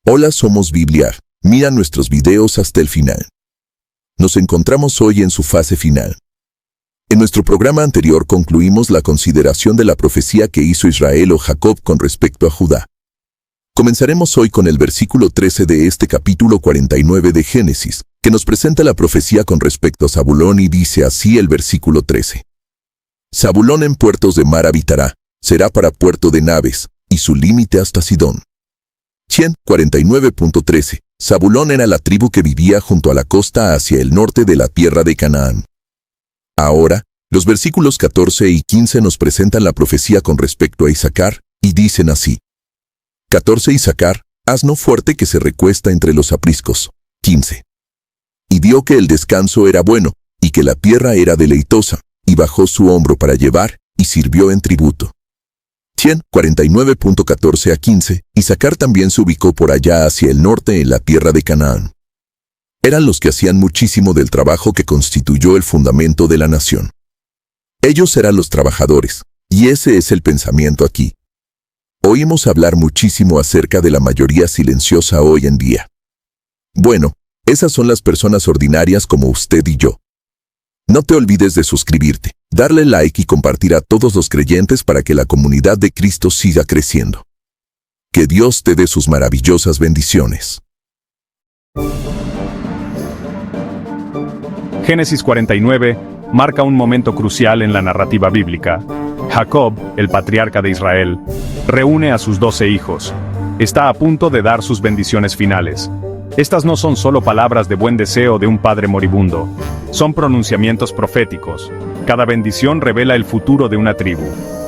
Hola, somos Biblia. Mira nuestros videos hasta el final. Nos encontramos hoy en su fase final. En nuestro programa anterior concluimos la consideración de la profecía que hizo Israel o Jacob con respecto a Judá. Comenzaremos hoy con el versículo 13 de este capítulo 49 de Génesis, que nos presenta la profecía con respecto a Zabulón y dice así el versículo 13. Zabulón en puertos de mar habitará, será para puerto de naves, y su límite hasta Sidón. 49.13. Zabulón era la tribu que vivía junto a la costa hacia el norte de la tierra de Canaán. Ahora, los versículos 14 y 15 nos presentan la profecía con respecto a Isacar, y dicen así. 14 Isacar, asno fuerte que se recuesta entre los apriscos. 15. Y vio que el descanso era bueno, y que la tierra era deleitosa, y bajó su hombro para llevar, y sirvió en tributo. 49.14 a 15, Isacar también se ubicó por allá hacia el norte en la tierra de Canaán. Eran los que hacían muchísimo del trabajo que constituyó el fundamento de la nación. Ellos eran los trabajadores, y ese es el pensamiento aquí. Oímos hablar muchísimo acerca de la mayoría silenciosa hoy en día. Bueno, esas son las personas ordinarias como usted y yo. No te olvides de suscribirte, darle like y compartir a todos los creyentes para que la comunidad de Cristo siga creciendo. Que Dios te dé sus maravillosas bendiciones. Génesis 49 marca un momento crucial en la narrativa bíblica. Jacob, el patriarca de Israel, reúne a sus 12 hijos. Está a punto de dar sus bendiciones finales. Estas no son solo palabras de buen deseo de un padre moribundo. Son pronunciamientos proféticos. Cada bendición revela el futuro de una tribu.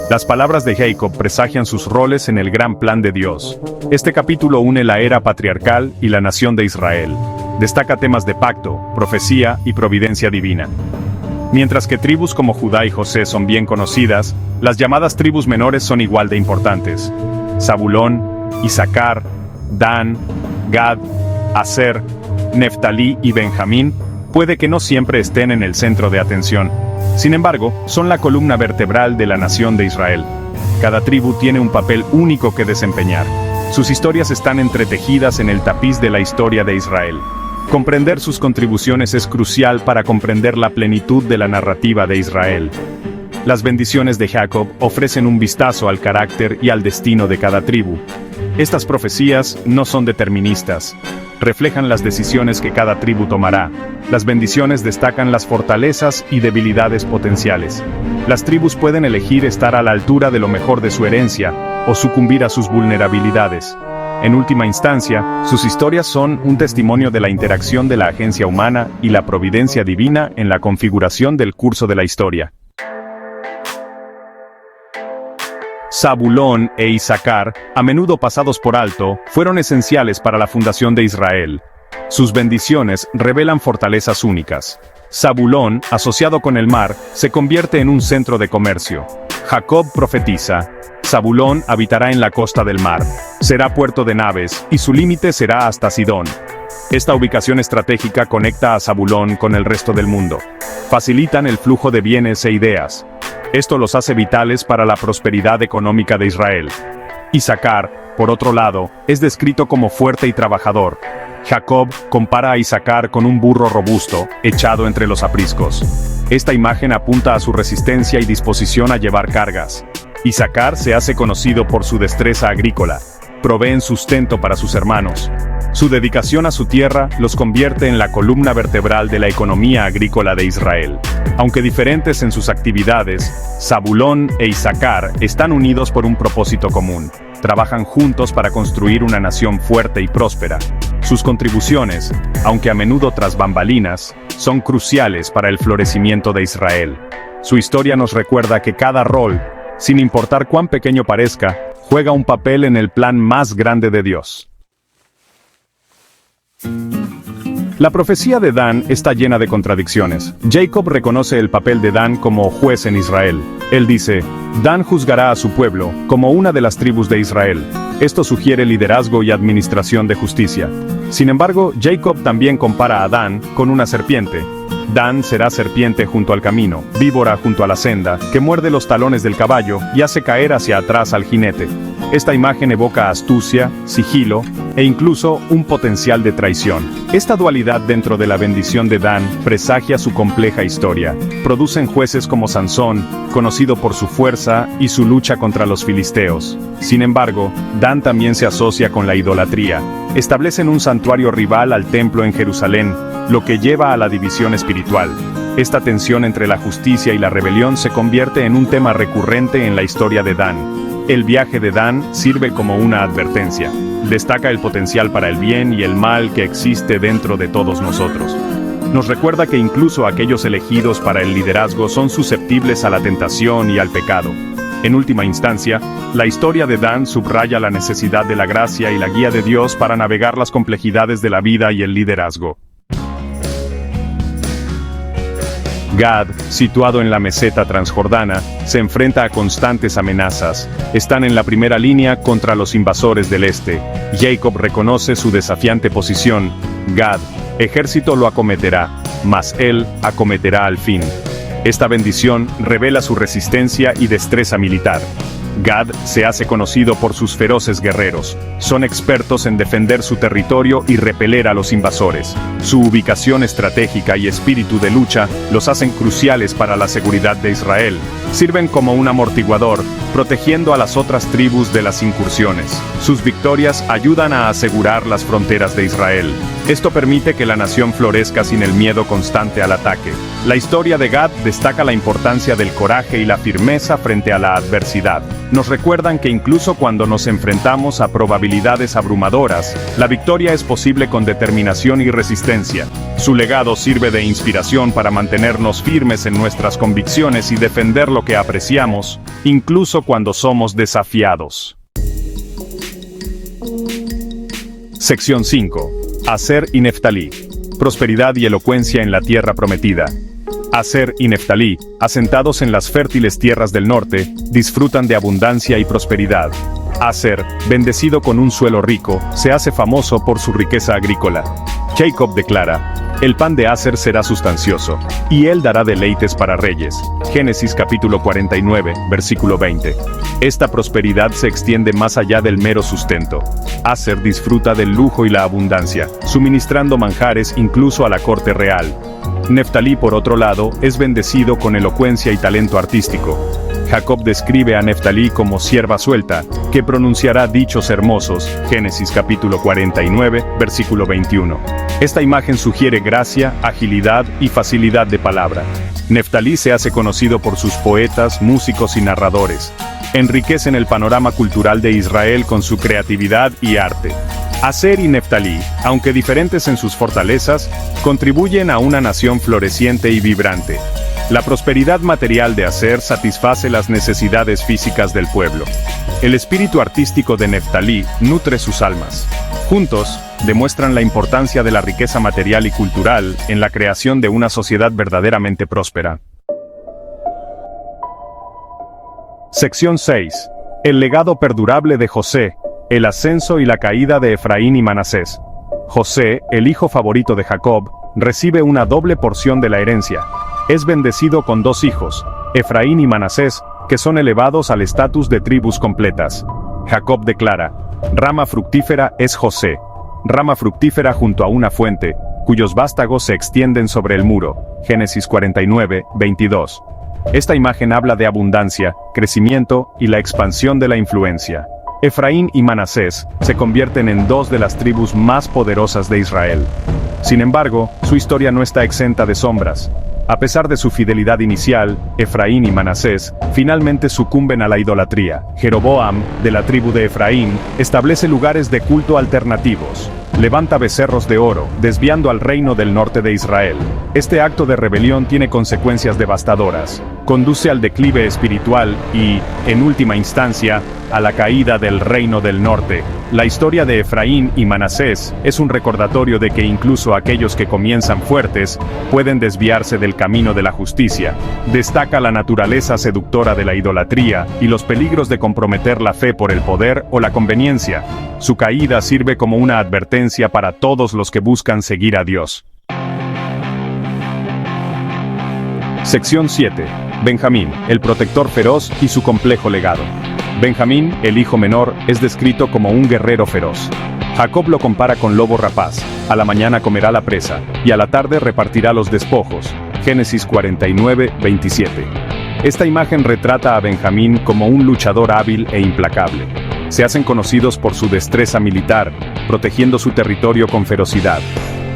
Las palabras de Jacob presagian sus roles en el gran plan de Dios. Este capítulo une la era patriarcal y la nación de Israel. Destaca temas de pacto, profecía y providencia divina. Mientras que tribus como Judá y José son bien conocidas, las llamadas tribus menores son igual de importantes. Zabulón, Isacar, Dan, Gad, Aser, Neftalí y Benjamín puede que no siempre estén en el centro de atención. Sin embargo, son la columna vertebral de la nación de Israel. Cada tribu tiene un papel único que desempeñar. Sus historias están entretejidas en el tapiz de la historia de Israel. Comprender sus contribuciones es crucial para comprender la plenitud de la narrativa de Israel. Las bendiciones de Jacob ofrecen un vistazo al carácter y al destino de cada tribu. Estas profecías no son deterministas. Reflejan las decisiones que cada tribu tomará. Las bendiciones destacan las fortalezas y debilidades potenciales. Las tribus pueden elegir estar a la altura de lo mejor de su herencia, o sucumbir a sus vulnerabilidades. En última instancia, sus historias son un testimonio de la interacción de la agencia humana y la providencia divina en la configuración del curso de la historia. Zabulón e Isacar, a menudo pasados por alto, fueron esenciales para la fundación de Israel. Sus bendiciones revelan fortalezas únicas. Zabulón, asociado con el mar, se convierte en un centro de comercio. Jacob profetiza: Zabulón habitará en la costa del mar, será puerto de naves, y su límite será hasta Sidón. Esta ubicación estratégica conecta a Zabulón con el resto del mundo. Facilitan el flujo de bienes e ideas. Esto los hace vitales para la prosperidad económica de Israel. Isacar, por otro lado, es descrito como fuerte y trabajador. Jacob compara a Isacar con un burro robusto, echado entre los apriscos. Esta imagen apunta a su resistencia y disposición a llevar cargas. Isacar se hace conocido por su destreza agrícola. Proveen sustento para sus hermanos. Su dedicación a su tierra los convierte en la columna vertebral de la economía agrícola de Israel. Aunque diferentes en sus actividades, Zabulón e Isacar están unidos por un propósito común. Trabajan juntos para construir una nación fuerte y próspera. Sus contribuciones, aunque a menudo tras bambalinas, son cruciales para el florecimiento de Israel. Su historia nos recuerda que cada rol, sin importar cuán pequeño parezca, juega un papel en el plan más grande de Dios. La profecía de Dan está llena de contradicciones. Jacob reconoce el papel de Dan como juez en Israel. Él dice: Dan juzgará a su pueblo, como una de las tribus de Israel. Esto sugiere liderazgo y administración de justicia. Sin embargo, Jacob también compara a Dan con una serpiente. Dan será serpiente junto al camino, víbora junto a la senda, que muerde los talones del caballo y hace caer hacia atrás al jinete. Esta imagen evoca astucia, sigilo e incluso un potencial de traición. Esta dualidad dentro de la bendición de Dan presagia su compleja historia. Producen jueces como Sansón, conocido por su fuerza y su lucha contra los filisteos. Sin embargo, Dan también se asocia con la idolatría. Establecen un santuario rival al templo en Jerusalén, lo que lleva a la división espiritual. Esta tensión entre la justicia y la rebelión se convierte en un tema recurrente en la historia de Dan. El viaje de Dan sirve como una advertencia. Destaca el potencial para el bien y el mal que existe dentro de todos nosotros. Nos recuerda que incluso aquellos elegidos para el liderazgo son susceptibles a la tentación y al pecado. En última instancia, la historia de Dan subraya la necesidad de la gracia y la guía de Dios para navegar las complejidades de la vida y el liderazgo. Gad, situado en la meseta transjordana, se enfrenta a constantes amenazas. Están en la primera línea contra los invasores del este. Jacob reconoce su desafiante posición. Gad, ejército lo acometerá, mas él acometerá al fin. Esta bendición revela su resistencia y destreza militar. Gad se hace conocido por sus feroces guerreros. Son expertos en defender su territorio y repeler a los invasores. Su ubicación estratégica y espíritu de lucha los hacen cruciales para la seguridad de Israel. Sirven como un amortiguador, protegiendo a las otras tribus de las incursiones. Sus victorias ayudan a asegurar las fronteras de Israel. Esto permite que la nación florezca sin el miedo constante al ataque. La historia de Gad destaca la importancia del coraje y la firmeza frente a la adversidad. Nos recuerdan que incluso cuando nos enfrentamos a probabilidades abrumadoras, la victoria es posible con determinación y resistencia. Su legado sirve de inspiración para mantenernos firmes en nuestras convicciones y defender lo que apreciamos, incluso cuando somos desafiados. Sección 5. Aser y Neftalí. Prosperidad y elocuencia en la tierra prometida. Aser y Neftalí, asentados en las fértiles tierras del norte, disfrutan de abundancia y prosperidad. Aser, bendecido con un suelo rico, se hace famoso por su riqueza agrícola. Jacob declara: el pan de Aser será sustancioso, y él dará deleites para reyes. Génesis capítulo 49, versículo 20. Esta prosperidad se extiende más allá del mero sustento. Aser disfruta del lujo y la abundancia, suministrando manjares incluso a la corte real. Neftalí, por otro lado, es bendecido con elocuencia y talento artístico. Jacob describe a Neftalí como sierva suelta, que pronunciará dichos hermosos. Génesis capítulo 49, versículo 21. Esta imagen sugiere gracia, agilidad y facilidad de palabra. Neftalí se hace conocido por sus poetas, músicos y narradores. Enriquecen el panorama cultural de Israel con su creatividad y arte. Aser y Neftalí, aunque diferentes en sus fortalezas, contribuyen a una nación floreciente y vibrante. La prosperidad material de Aser satisface las necesidades físicas del pueblo. El espíritu artístico de Neftalí nutre sus almas. Juntos, demuestran la importancia de la riqueza material y cultural en la creación de una sociedad verdaderamente próspera. Sección 6. El legado perdurable de José, el ascenso y la caída de Efraín y Manasés. José, el hijo favorito de Jacob, recibe una doble porción de la herencia. Es bendecido con dos hijos, Efraín y Manasés, que son elevados al estatus de tribus completas. Jacob declara: rama fructífera es José. Rama fructífera junto a una fuente, cuyos vástagos se extienden sobre el muro. Génesis 49, 22. Esta imagen habla de abundancia, crecimiento y la expansión de la influencia. Efraín y Manasés se convierten en dos de las tribus más poderosas de Israel. Sin embargo, su historia no está exenta de sombras. A pesar de su fidelidad inicial, Efraín y Manasés finalmente sucumben a la idolatría. Jeroboam, de la tribu de Efraín, establece lugares de culto alternativos. Levanta becerros de oro, desviando al reino del norte de Israel. Este acto de rebelión tiene consecuencias devastadoras. Conduce al declive espiritual y, en última instancia, a la caída del reino del norte. La historia de Efraín y Manasés es un recordatorio de que incluso aquellos que comienzan fuertes pueden desviarse del camino de la justicia. Destaca la naturaleza seductora de la idolatría y los peligros de comprometer la fe por el poder o la conveniencia. Su caída sirve como una advertencia para todos los que buscan seguir a Dios. Sección 7. Benjamín, el protector feroz y su complejo legado. Benjamín, el hijo menor, es descrito como un guerrero feroz. Jacob lo compara con lobo rapaz. A la mañana comerá la presa, y a la tarde repartirá los despojos. Génesis 49, 27. Esta imagen retrata a Benjamín como un luchador hábil e implacable. Se hacen conocidos por su destreza militar, protegiendo su territorio con ferocidad.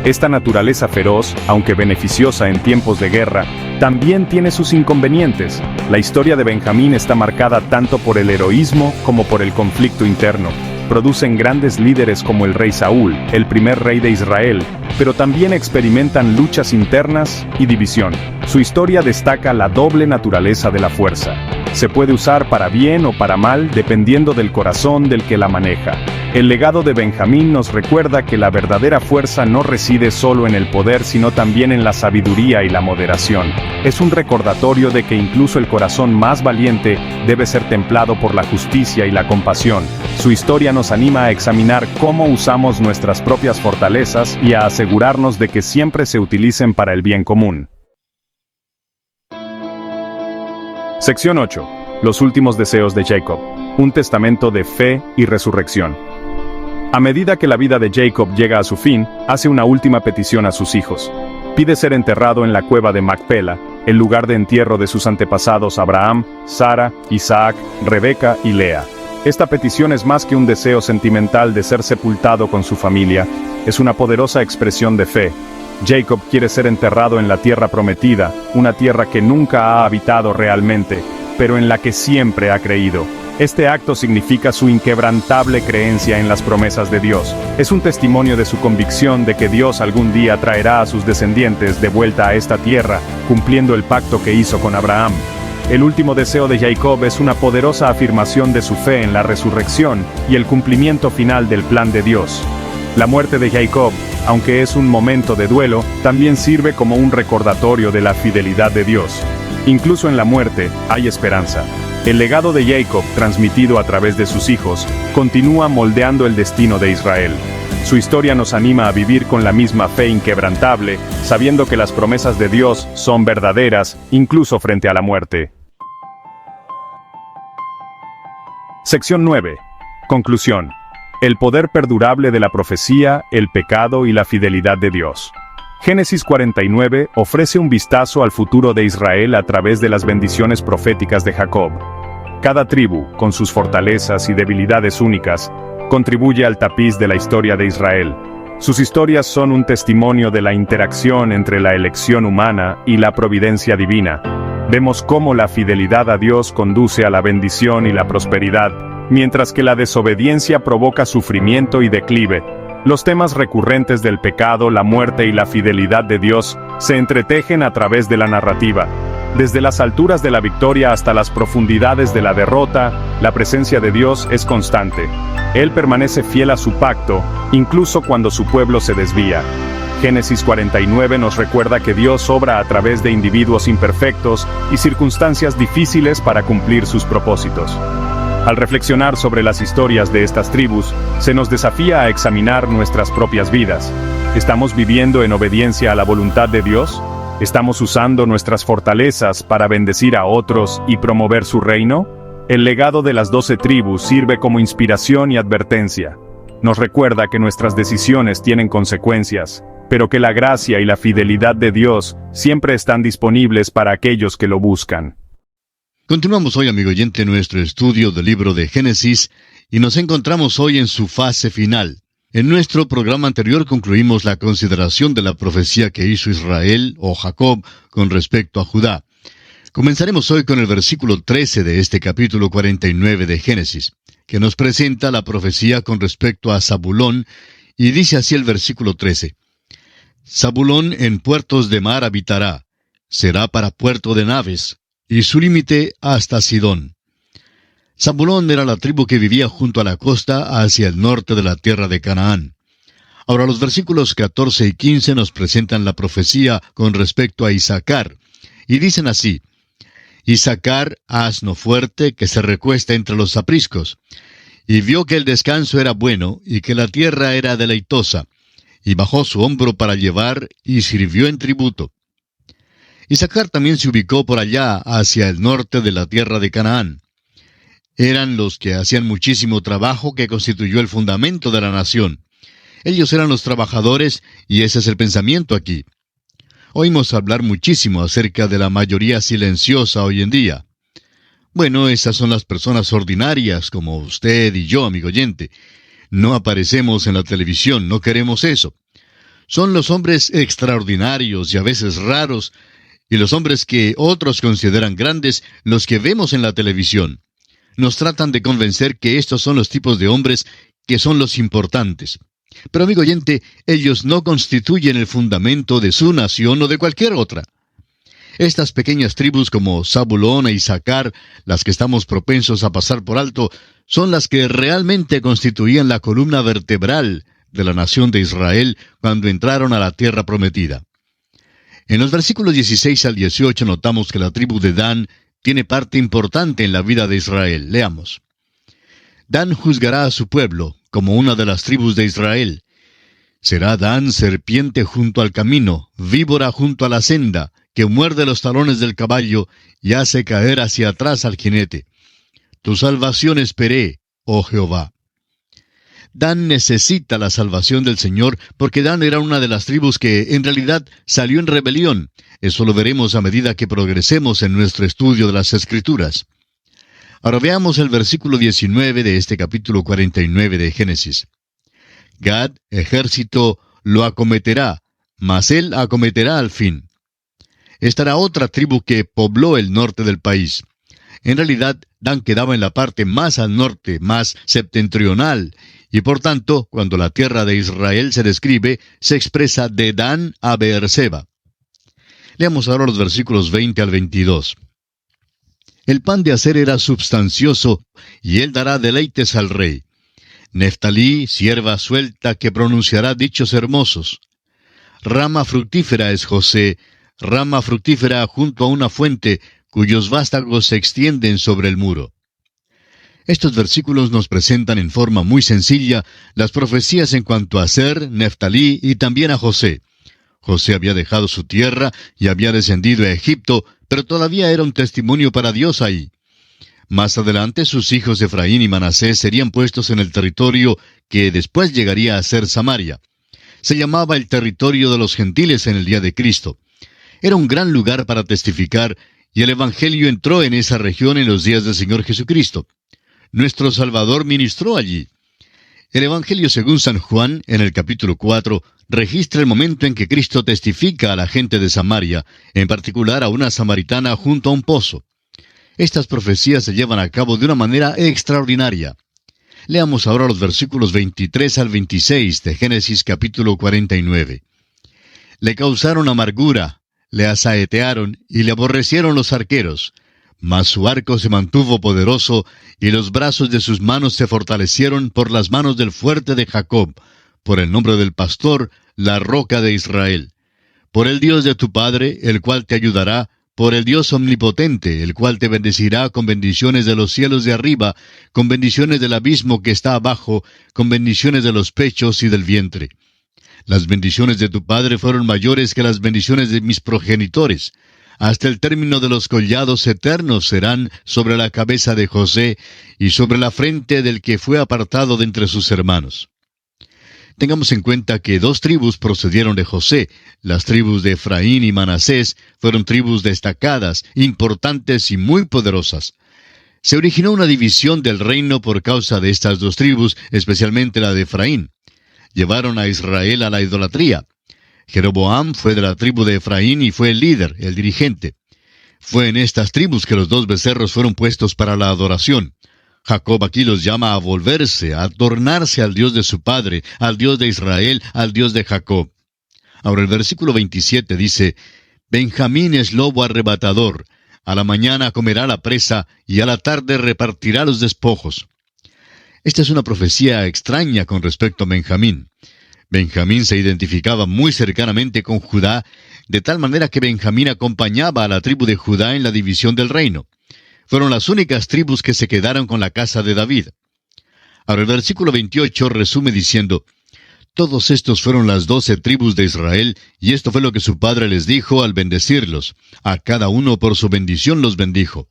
Esta naturaleza feroz, aunque beneficiosa en tiempos de guerra, también tiene sus inconvenientes. La historia de Benjamín está marcada tanto por el heroísmo como por el conflicto interno. Producen grandes líderes como el rey Saúl, el primer rey de Israel, pero también experimentan luchas internas y división. Su historia destaca la doble naturaleza de la fuerza. Se puede usar para bien o para mal dependiendo del corazón del que la maneja. El legado de Benjamín nos recuerda que la verdadera fuerza no reside solo en el poder sino también en la sabiduría y la moderación. Es un recordatorio de que incluso el corazón más valiente debe ser templado por la justicia y la compasión. Su historia nos anima a examinar cómo usamos nuestras propias fortalezas y a asegurarnos de que siempre se utilicen para el bien común. Sección 8. Los últimos deseos de Jacob. Un testamento de fe y resurrección. A medida que la vida de Jacob llega a su fin, hace una última petición a sus hijos. Pide ser enterrado en la cueva de Macpela, el lugar de entierro de sus antepasados Abraham, Sara, Isaac, Rebeca y Lea. Esta petición es más que un deseo sentimental de ser sepultado con su familia, es una poderosa expresión de fe. Jacob quiere ser enterrado en la tierra prometida, una tierra que nunca ha habitado realmente, pero en la que siempre ha creído. Este acto significa su inquebrantable creencia en las promesas de Dios. Es un testimonio de su convicción de que Dios algún día traerá a sus descendientes de vuelta a esta tierra, cumpliendo el pacto que hizo con Abraham. El último deseo de Jacob es una poderosa afirmación de su fe en la resurrección y el cumplimiento final del plan de Dios. La muerte de Jacob, aunque es un momento de duelo, también sirve como un recordatorio de la fidelidad de Dios. Incluso en la muerte, hay esperanza. El legado de Jacob, transmitido a través de sus hijos, continúa moldeando el destino de Israel. Su historia nos anima a vivir con la misma fe inquebrantable, sabiendo que las promesas de Dios son verdaderas, incluso frente a la muerte. Sección 9. Conclusión. El poder perdurable de la profecía, el pecado y la fidelidad de Dios. Génesis 49 ofrece un vistazo al futuro de Israel a través de las bendiciones proféticas de Jacob. Cada tribu, con sus fortalezas y debilidades únicas, contribuye al tapiz de la historia de Israel. Sus historias son un testimonio de la interacción entre la elección humana y la providencia divina. Vemos cómo la fidelidad a Dios conduce a la bendición y la prosperidad, mientras que la desobediencia provoca sufrimiento y declive. Los temas recurrentes del pecado, la muerte y la fidelidad de Dios se entretejen a través de la narrativa. Desde las alturas de la victoria hasta las profundidades de la derrota, la presencia de Dios es constante. Él permanece fiel a su pacto, incluso cuando su pueblo se desvía. Génesis 49 nos recuerda que Dios obra a través de individuos imperfectos y circunstancias difíciles para cumplir sus propósitos. Al reflexionar sobre las historias de estas tribus, se nos desafía a examinar nuestras propias vidas. ¿Estamos viviendo en obediencia a la voluntad de Dios? ¿Estamos usando nuestras fortalezas para bendecir a otros y promover su reino? El legado de las 12 tribus sirve como inspiración y advertencia. Nos recuerda que nuestras decisiones tienen consecuencias, pero que la gracia y la fidelidad de Dios siempre están disponibles para aquellos que lo buscan. Continuamos hoy, amigo oyente, nuestro estudio del libro de Génesis y nos encontramos hoy en su fase final. En nuestro programa anterior concluimos la consideración de la profecía que hizo Israel o Jacob con respecto a Judá. Comenzaremos hoy con el versículo 13 de este capítulo 49 de Génesis, que nos presenta la profecía con respecto a Zabulón, y dice así el versículo 13. Zabulón en puertos de mar habitará, será para puerto de naves, y su límite hasta Sidón. Zabulón era la tribu que vivía junto a la costa hacia el norte de la tierra de Canaán. Ahora los versículos 14 y 15 nos presentan la profecía con respecto a Isacar, y dicen así: Isacar, asno fuerte que se recuesta entre los apriscos, y vio que el descanso era bueno, y que la tierra era deleitosa, y bajó su hombro para llevar, y sirvió en tributo. Isacar también se ubicó por allá, hacia el norte de la tierra de Canaán. Eran los que hacían muchísimo trabajo que constituyó el fundamento de la nación. Ellos eran los trabajadores y ese es el pensamiento aquí. Oímos hablar muchísimo acerca de la mayoría silenciosa hoy en día. Bueno, esas son las personas ordinarias como usted y yo, amigo oyente. No aparecemos en la televisión, no queremos eso. Son los hombres extraordinarios y a veces raros, y los hombres que otros consideran grandes, los que vemos en la televisión. Nos tratan de convencer que estos son los tipos de hombres que son los importantes. Pero, amigo oyente, ellos no constituyen el fundamento de su nación o de cualquier otra. Estas pequeñas tribus como Zabulón e Isaacar, las que estamos propensos a pasar por alto, son las que realmente constituían la columna vertebral de la nación de Israel cuando entraron a la tierra prometida. En los versículos 16 al 18 notamos que la tribu de Dan tiene parte importante en la vida de Israel. Leamos. Dan juzgará a su pueblo como una de las tribus de Israel. Será Dan serpiente junto al camino, víbora junto a la senda, que muerde los talones del caballo y hace caer hacia atrás al jinete. Tu salvación esperé, oh Jehová. Dan necesita la salvación del Señor porque Dan era una de las tribus que en realidad salió en rebelión. Eso lo veremos a medida que progresemos en nuestro estudio de las Escrituras. Ahora veamos el versículo 19 de este capítulo 49 de Génesis. Gad, ejército, lo acometerá, mas él acometerá al fin. Esta era otra tribu que pobló el norte del país. En realidad, Dan quedaba en la parte más al norte, más septentrional, y por tanto, cuando la tierra de Israel se describe, se expresa de Dan a Beerseba. Leamos ahora los versículos 20 al 22. El pan de Aser era substancioso, y él dará deleites al rey. Neftalí, sierva suelta, que pronunciará dichos hermosos. Rama fructífera es José, rama fructífera junto a una fuente, cuyos vástagos se extienden sobre el muro. Estos versículos nos presentan en forma muy sencilla las profecías en cuanto a Aser, Neftalí y también a José. José había dejado su tierra y había descendido a Egipto, pero todavía era un testimonio para Dios ahí. Más adelante sus hijos Efraín y Manasés serían puestos en el territorio que después llegaría a ser Samaria. Se llamaba el territorio de los gentiles en el día de Cristo. Era un gran lugar para testificar, y el Evangelio entró en esa región en los días del Señor Jesucristo. Nuestro Salvador ministró allí. El Evangelio según San Juan, en el capítulo 4, registra el momento en que Cristo testifica a la gente de Samaria, en particular a una samaritana junto a un pozo. Estas profecías se llevan a cabo de una manera extraordinaria. Leamos ahora los versículos 23 al 26 de Génesis capítulo 49. Le causaron amargura, le asaetearon y le aborrecieron los arqueros. Mas su arco se mantuvo poderoso, y los brazos de sus manos se fortalecieron por las manos del fuerte de Jacob, por el nombre del pastor, la roca de Israel. Por el Dios de tu padre, el cual te ayudará, por el Dios omnipotente, el cual te bendecirá con bendiciones de los cielos de arriba, con bendiciones del abismo que está abajo, con bendiciones de los pechos y del vientre. Las bendiciones de tu padre fueron mayores que las bendiciones de mis progenitores. Hasta el término de los collados eternos serán sobre la cabeza de José y sobre la frente del que fue apartado de entre sus hermanos. Tengamos en cuenta que dos tribus procedieron de José. Las tribus de Efraín y Manasés fueron tribus destacadas, importantes y muy poderosas. Se originó una división del reino por causa de estas dos tribus, especialmente la de Efraín. Llevaron a Israel a la idolatría. Jeroboam fue de la tribu de Efraín y fue el líder, el dirigente. Fue en estas tribus que los dos becerros fueron puestos para la adoración. Jacob aquí los llama a volverse, a tornarse al Dios de su padre, al Dios de Israel, al Dios de Jacob. Ahora el versículo 27 dice, Benjamín es lobo arrebatador, a la mañana comerá la presa y a la tarde repartirá los despojos. Esta es una profecía extraña con respecto a Benjamín. Benjamín se identificaba muy cercanamente con Judá, de tal manera que Benjamín acompañaba a la tribu de Judá en la división del reino. Fueron las únicas tribus que se quedaron con la casa de David. Ahora el versículo 28 resume diciendo, Todos estos fueron las 12 tribus de Israel, y esto fue lo que su padre les dijo al bendecirlos. A cada uno por su bendición los bendijo.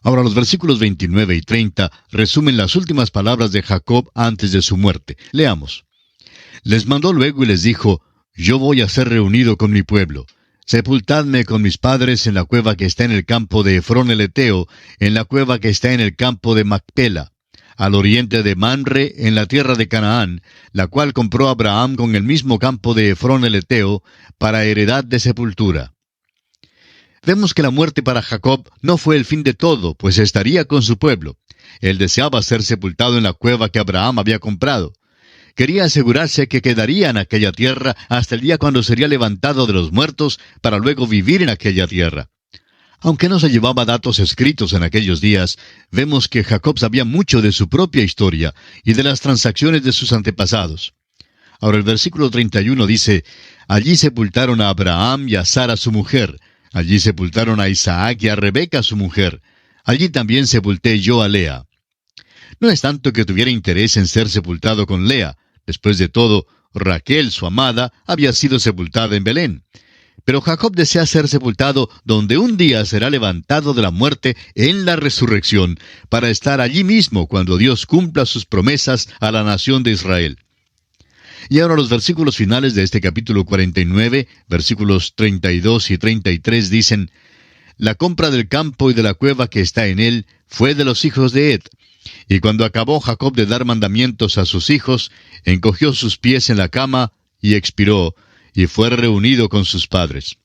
Ahora los versículos 29 y 30 resumen las últimas palabras de Jacob antes de su muerte. Leamos. Les mandó luego y les dijo, yo voy a ser reunido con mi pueblo. Sepultadme con mis padres en la cueva que está en el campo de Efrón el Eteo, en la cueva que está en el campo de Macpela, al oriente de Mamre, en la tierra de Canaán, la cual compró Abraham con el mismo campo de Efrón el Eteo, para heredad de sepultura. Vemos que la muerte para Jacob no fue el fin de todo, pues estaría con su pueblo. Él deseaba ser sepultado en la cueva que Abraham había comprado. Quería asegurarse que quedaría en aquella tierra hasta el día cuando sería levantado de los muertos para luego vivir en aquella tierra. Aunque no se llevaba datos escritos en aquellos días, vemos que Jacob sabía mucho de su propia historia y de las transacciones de sus antepasados. Ahora el versículo 31 dice, allí sepultaron a Abraham y a Sara su mujer, allí sepultaron a Isaac y a Rebeca su mujer, allí también sepulté yo a Lea. No es tanto que tuviera interés en ser sepultado con Lea. Después de todo, Raquel, su amada, había sido sepultada en Belén. Pero Jacob desea ser sepultado donde un día será levantado de la muerte en la resurrección, para estar allí mismo cuando Dios cumpla sus promesas a la nación de Israel. Y ahora los versículos finales de este capítulo 49, versículos 32 y 33 dicen, la compra del campo y de la cueva que está en él fue de los hijos de Ed. Y cuando acabó Jacob de dar mandamientos a sus hijos, encogió sus pies en la cama y expiró, y fue reunido con sus padres.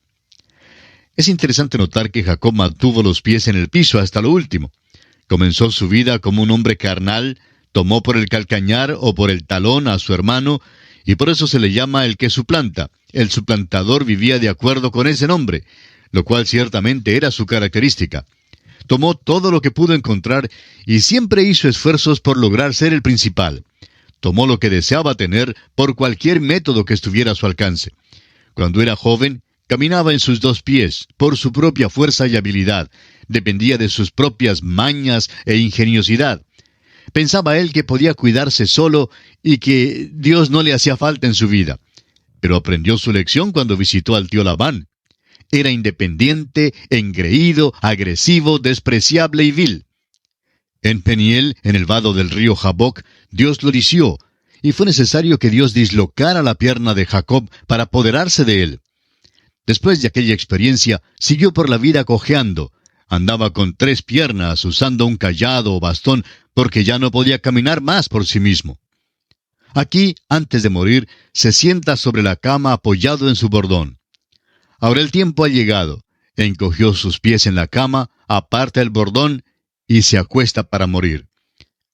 Es interesante notar que Jacob mantuvo los pies en el piso hasta lo último. Comenzó su vida como un hombre carnal, tomó por el calcañar o por el talón a su hermano, y por eso se le llama el que suplanta. El suplantador vivía de acuerdo con ese nombre, lo cual ciertamente era su característica. Tomó todo lo que pudo encontrar y siempre hizo esfuerzos por lograr ser el principal. Tomó lo que deseaba tener por cualquier método que estuviera a su alcance. Cuando era joven, caminaba en sus dos pies, por su propia fuerza y habilidad. Dependía de sus propias mañas e ingeniosidad. Pensaba él que podía cuidarse solo y que Dios no le hacía falta en su vida. Pero aprendió su lección cuando visitó al tío Labán. Era independiente, engreído, agresivo, despreciable y vil. En Peniel, en el vado del río Jaboc, Dios lo hirió, y fue necesario que Dios dislocara la pierna de Jacob para apoderarse de él. Después de aquella experiencia, siguió por la vida cojeando. Andaba con 3 piernas, usando un cayado o bastón, porque ya no podía caminar más por sí mismo. Aquí, antes de morir, se sienta sobre la cama apoyado en su bordón. Ahora el tiempo ha llegado. Encogió sus pies en la cama, aparta el bordón y se acuesta para morir.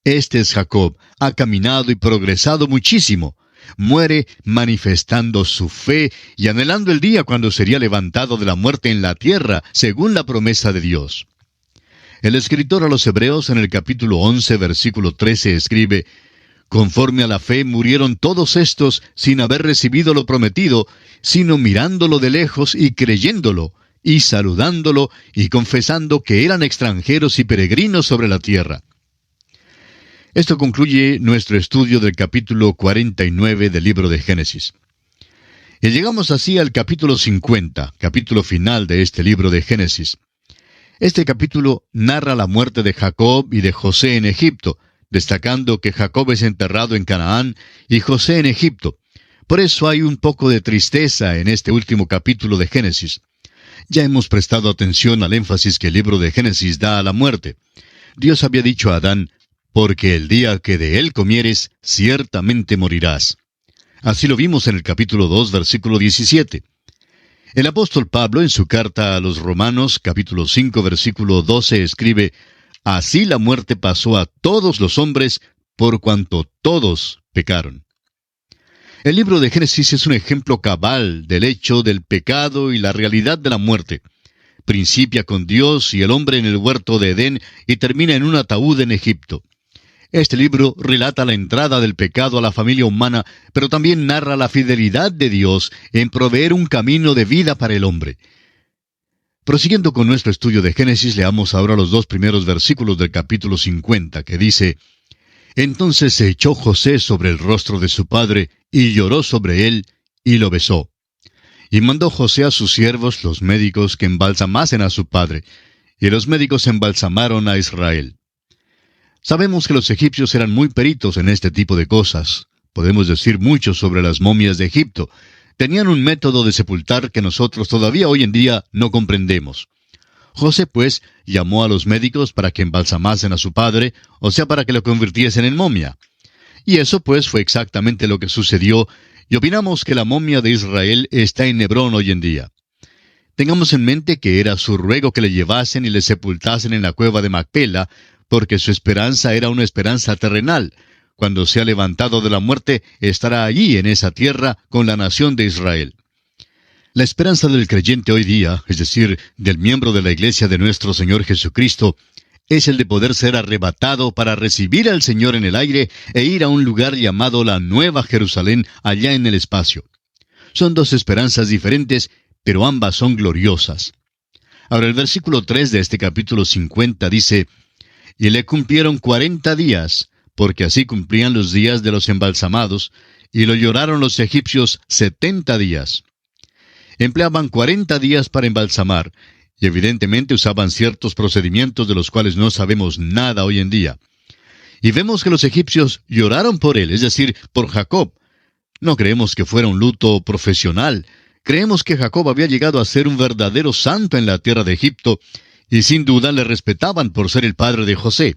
Este es Jacob. Ha caminado y progresado muchísimo. Muere manifestando su fe y anhelando el día cuando sería levantado de la muerte en la tierra, según la promesa de Dios. El escritor a los Hebreos en el capítulo 11, versículo 13 escribe, conforme a la fe murieron todos estos sin haber recibido lo prometido, sino mirándolo de lejos y creyéndolo, y saludándolo y confesando que eran extranjeros y peregrinos sobre la tierra. Esto concluye nuestro estudio del capítulo 49 del libro de Génesis. Y llegamos así al capítulo 50, capítulo final de este libro de Génesis. Este capítulo narra la muerte de Jacob y de José en Egipto, destacando que Jacob es enterrado en Canaán y José en Egipto. Por eso hay un poco de tristeza en este último capítulo de Génesis. Ya hemos prestado atención al énfasis que el libro de Génesis da a la muerte. Dios había dicho a Adán, porque el día que de él comieres, ciertamente morirás. Así lo vimos en el capítulo 2, versículo 17. El apóstol Pablo, en su carta a los Romanos, capítulo 5, versículo 12, escribe, así la muerte pasó a todos los hombres, por cuanto todos pecaron. El libro de Génesis es un ejemplo cabal del hecho del pecado y la realidad de la muerte. Principia con Dios y el hombre en el huerto de Edén y termina en un ataúd en Egipto. Este libro relata la entrada del pecado a la familia humana, pero también narra la fidelidad de Dios en proveer un camino de vida para el hombre. Prosiguiendo con nuestro estudio de Génesis, leamos ahora los 2 primeros versículos del capítulo 50, que dice, entonces se echó José sobre el rostro de su padre, y lloró sobre él, y lo besó. Y mandó José a sus siervos, los médicos, que embalsamasen a su padre. y los médicos embalsamaron a Israel. Sabemos que los egipcios eran muy peritos en este tipo de cosas. Podemos decir mucho sobre las momias de Egipto. Tenían un método de sepultar que nosotros todavía hoy en día no comprendemos. José, pues, llamó a los médicos para que embalsamasen a su padre, o sea, para que lo convirtiesen en momia. Y eso, pues, fue exactamente lo que sucedió, y opinamos que la momia de Israel está en Hebrón hoy en día. Tengamos en mente que era su ruego que le llevasen y le sepultasen en la cueva de Macpela, porque su esperanza era una esperanza terrenal. Cuando sea levantado de la muerte, estará allí en esa tierra con la nación de Israel. La esperanza del creyente hoy día, es decir, del miembro de la iglesia de nuestro Señor Jesucristo, es el de poder ser arrebatado para recibir al Señor en el aire e ir a un lugar llamado la Nueva Jerusalén allá en el espacio. Son dos esperanzas diferentes, pero ambas son gloriosas. Ahora el versículo 3 de este capítulo 50 dice: «Y le cumplieron 40 días, porque así cumplían los días de los embalsamados, y lo lloraron los egipcios 70 días». Empleaban 40 días para embalsamar, y evidentemente usaban ciertos procedimientos de los cuales no sabemos nada hoy en día. Y vemos que los egipcios lloraron por él, es decir, por Jacob. No creemos que fuera un luto profesional. Creemos que Jacob había llegado a ser un verdadero santo en la tierra de Egipto, y sin duda le respetaban por ser el padre de José.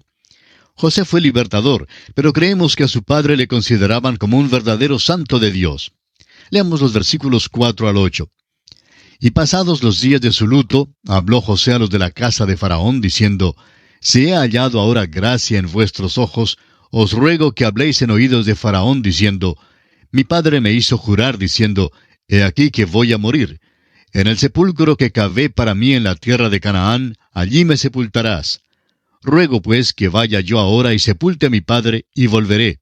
José fue libertador, pero creemos que a su padre le consideraban como un verdadero santo de Dios. Leamos los versículos 4 al 8. «Y pasados los días de su luto, habló José a los de la casa de Faraón, diciendo: Si he hallado ahora gracia en vuestros ojos, os ruego que habléis en oídos de Faraón, diciendo: Mi padre me hizo jurar, diciendo: He aquí que voy a morir. En el sepulcro que cavé para mí en la tierra de Canaán, allí me sepultarás. Ruego pues que vaya yo ahora y sepulte a mi padre, y volveré.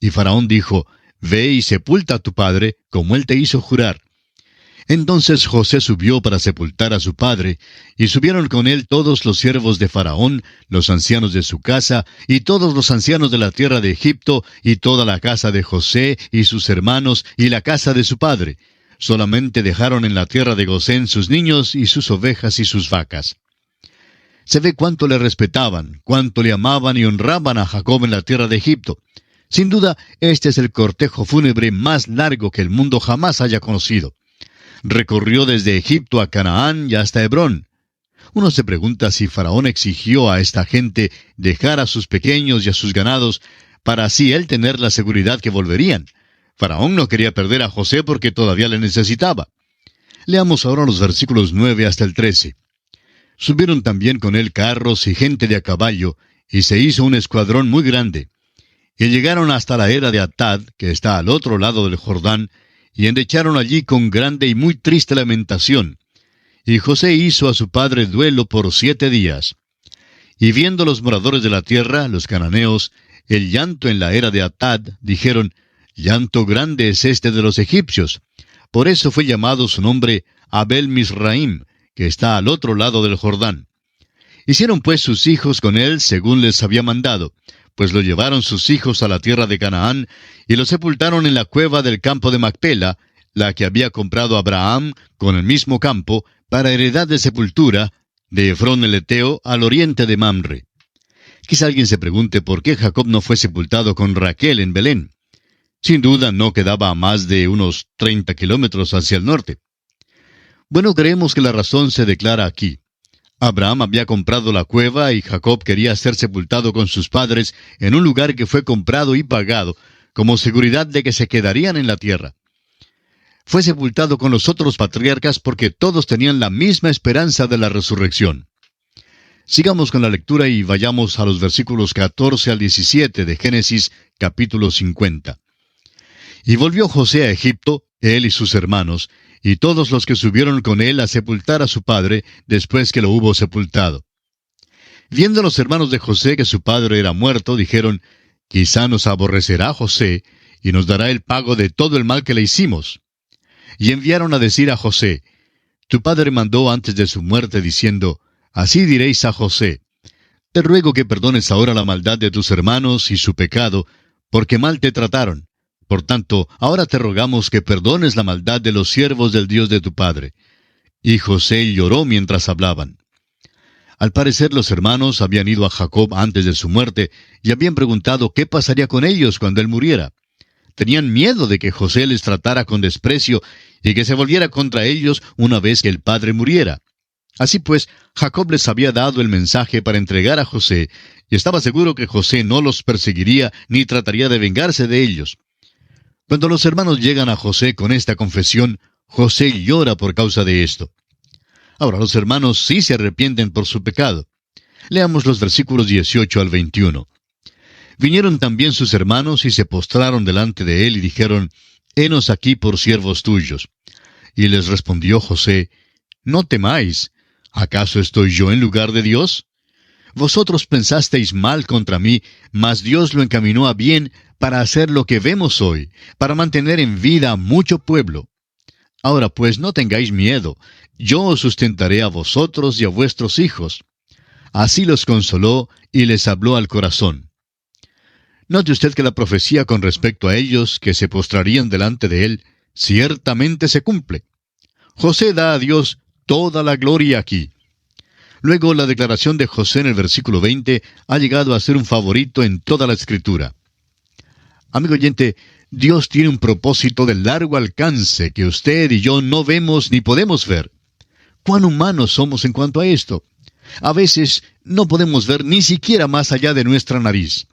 Y Faraón dijo: Ve y sepulta a tu padre, como él te hizo jurar. Entonces José subió para sepultar a su padre, y subieron con él todos los siervos de Faraón, los ancianos de su casa, y todos los ancianos de la tierra de Egipto, y toda la casa de José, y sus hermanos, y la casa de su padre. Solamente dejaron en la tierra de Gosén sus niños, y sus ovejas, y sus vacas. Se ve cuánto le respetaban, cuánto le amaban y honraban a Jacob en la tierra de Egipto. Sin duda, este es el cortejo fúnebre más largo que el mundo jamás haya conocido. Recorrió desde Egipto a Canaán y hasta Hebrón. Uno se pregunta si Faraón exigió a esta gente dejar a sus pequeños y a sus ganados para así él tener la seguridad que volverían. Faraón no quería perder a José porque todavía le necesitaba. Leamos ahora los versículos 9 hasta el 13. Subieron también con él carros y gente de a caballo, y se hizo un escuadrón muy grande. Y llegaron hasta la era de Atad, que está al otro lado del Jordán, y endecharon allí con grande y muy triste lamentación. Y José hizo a su padre duelo por 7 días. Y viendo los moradores de la tierra, los cananeos, el llanto en la era de Atad, dijeron: Llanto grande es este de los egipcios. Por eso fue llamado su nombre Abel Misraim, que está al otro lado del Jordán. Hicieron pues sus hijos con él según les había mandado, pues lo llevaron sus hijos a la tierra de Canaán, y lo sepultaron en la cueva del campo de Macpela, la que había comprado Abraham con el mismo campo, para heredad de sepultura, de Efrón el Eteo, al oriente de Mamre. Quizá alguien se pregunte por qué Jacob no fue sepultado con Raquel en Belén. Sin duda no quedaba a más de unos 30 kilómetros hacia el norte. Bueno, creemos que la razón se declara aquí. Abraham había comprado la cueva y Jacob quería ser sepultado con sus padres en un lugar que fue comprado y pagado, como seguridad de que se quedarían en la tierra. Fue sepultado con los otros patriarcas porque todos tenían la misma esperanza de la resurrección. Sigamos con la lectura y vayamos a los versículos 14 al 17 de Génesis, capítulo 50. Y volvió José a Egipto, él y sus hermanos, y todos los que subieron con él a sepultar a su padre, después que lo hubo sepultado. Viendo los hermanos de José que su padre era muerto, dijeron: Quizá nos aborrecerá José, y nos dará el pago de todo el mal que le hicimos. Y enviaron a decir a José: Tu padre mandó antes de su muerte, diciendo: Así diréis a José: Te ruego que perdones ahora la maldad de tus hermanos y su pecado, porque mal te trataron. Por tanto, ahora te rogamos que perdones la maldad de los siervos del Dios de tu padre. Y José lloró mientras hablaban. Al parecer los hermanos habían ido a Jacob antes de su muerte y habían preguntado qué pasaría con ellos cuando él muriera. Tenían miedo de que José les tratara con desprecio y que se volviera contra ellos una vez que el padre muriera. Así pues, Jacob les había dado el mensaje para entregar a José, y estaba seguro que José no los perseguiría ni trataría de vengarse de ellos. Cuando los hermanos llegan a José con esta confesión, José llora por causa de esto. Ahora, los hermanos sí se arrepienten por su pecado. Leamos los versículos 18 al 21. Vinieron también sus hermanos y se postraron delante de él y dijeron, «Henos aquí por siervos tuyos». Y les respondió José, «No temáis, ¿acaso estoy yo en lugar de Dios? Vosotros pensasteis mal contra mí, mas Dios lo encaminó a bien para hacer lo que vemos hoy, para mantener en vida a mucho pueblo. Ahora pues no tengáis miedo, yo os sustentaré a vosotros y a vuestros hijos». Así los consoló y les habló al corazón. Note usted que la profecía con respecto a ellos que se postrarían delante de él, ciertamente se cumple. José da a Dios toda la gloria aquí. Luego, la declaración de José en el versículo 20 ha llegado a ser un favorito en toda la Escritura. Amigo oyente, Dios tiene un propósito de largo alcance que usted y yo no vemos ni podemos ver. ¿Cuán humanos somos en cuanto a esto? A veces no podemos ver ni siquiera más allá de nuestra nariz.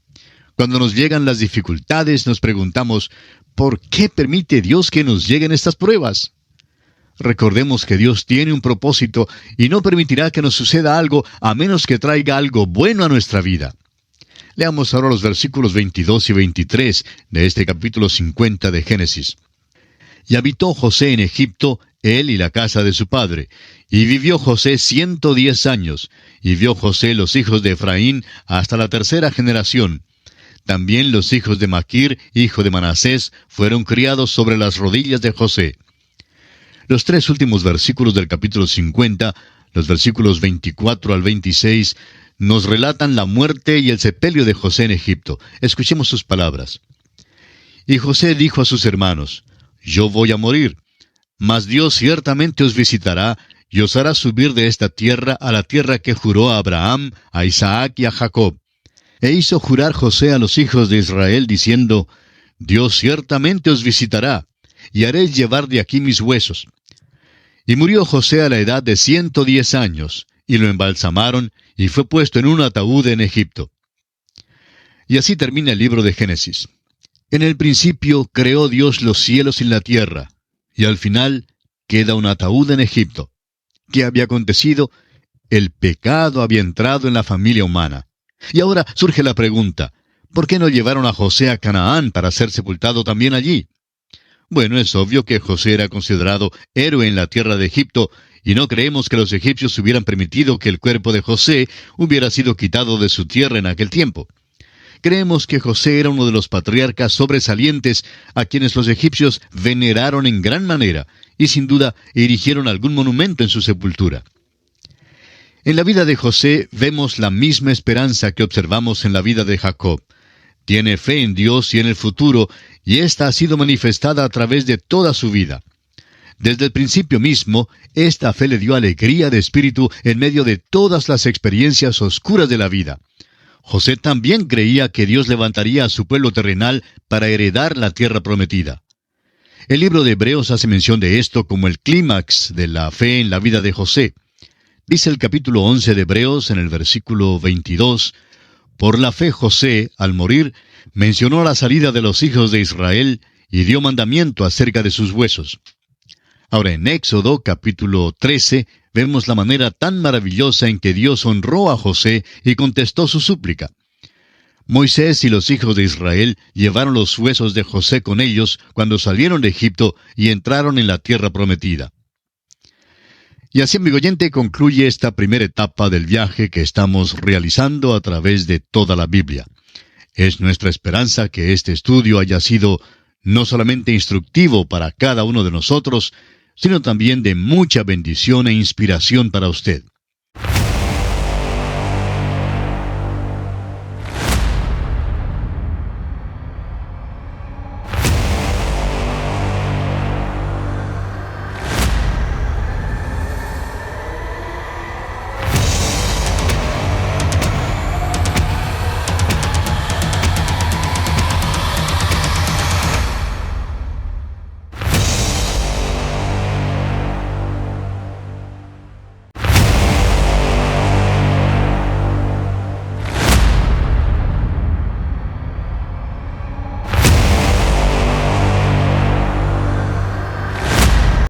Cuando nos llegan las dificultades, nos preguntamos, ¿por qué permite Dios que nos lleguen estas pruebas? Recordemos que Dios tiene un propósito y no permitirá que nos suceda algo a menos que traiga algo bueno a nuestra vida. Leamos ahora los versículos 22 y 23 de este capítulo 50 de Génesis. Y habitó José en Egipto, él y la casa de su padre. Y vivió José 110 años. Y vio José los hijos de Efraín hasta la tercera generación. También los hijos de Maquir, hijo de Manasés, fueron criados sobre las rodillas de José. Los tres últimos versículos del capítulo 50, los versículos 24 al 26, nos relatan la muerte y el sepelio de José en Egipto. Escuchemos sus palabras. Y José dijo a sus hermanos, «Yo voy a morir, mas Dios ciertamente os visitará y os hará subir de esta tierra a la tierra que juró a Abraham, a Isaac y a Jacob». E hizo jurar José a los hijos de Israel, diciendo, «Dios ciertamente os visitará, y haréis llevar de aquí mis huesos». Y murió José a la edad de 110 años, y lo embalsamaron, y fue puesto en un ataúd en Egipto. Y así termina el libro de Génesis. En el principio creó Dios los cielos y la tierra, y al final queda un ataúd en Egipto. ¿Qué había acontecido? El pecado había entrado en la familia humana. Y ahora surge la pregunta, ¿por qué no llevaron a José a Canaán para ser sepultado también allí? Bueno, es obvio que José era considerado héroe en la tierra de Egipto, y no creemos que los egipcios hubieran permitido que el cuerpo de José hubiera sido quitado de su tierra en aquel tiempo. Creemos que José era uno de los patriarcas sobresalientes a quienes los egipcios veneraron en gran manera, y sin duda erigieron algún monumento en su sepultura. En la vida de José vemos la misma esperanza que observamos en la vida de Jacob. Tiene fe en Dios y en el futuro, y ésta ha sido manifestada a través de toda su vida. Desde el principio mismo, esta fe le dio alegría de espíritu en medio de todas las experiencias oscuras de la vida. José también creía que Dios levantaría a su pueblo terrenal para heredar la tierra prometida. El libro de Hebreos hace mención de esto como el clímax de la fe en la vida de José. Dice el capítulo 11 de Hebreos en el versículo 22, «Por la fe José, al morir, mencionó la salida de los hijos de Israel y dio mandamiento acerca de sus huesos». Ahora en Éxodo capítulo 13 vemos la manera tan maravillosa en que Dios honró a José y contestó su súplica. Moisés y los hijos de Israel llevaron los huesos de José con ellos cuando salieron de Egipto y entraron en la tierra prometida. Y así, amigo oyente, concluye esta primera etapa del viaje que estamos realizando a través de toda la Biblia. Es nuestra esperanza que este estudio haya sido no solamente instructivo para cada uno de nosotros, sino también de mucha bendición e inspiración para usted.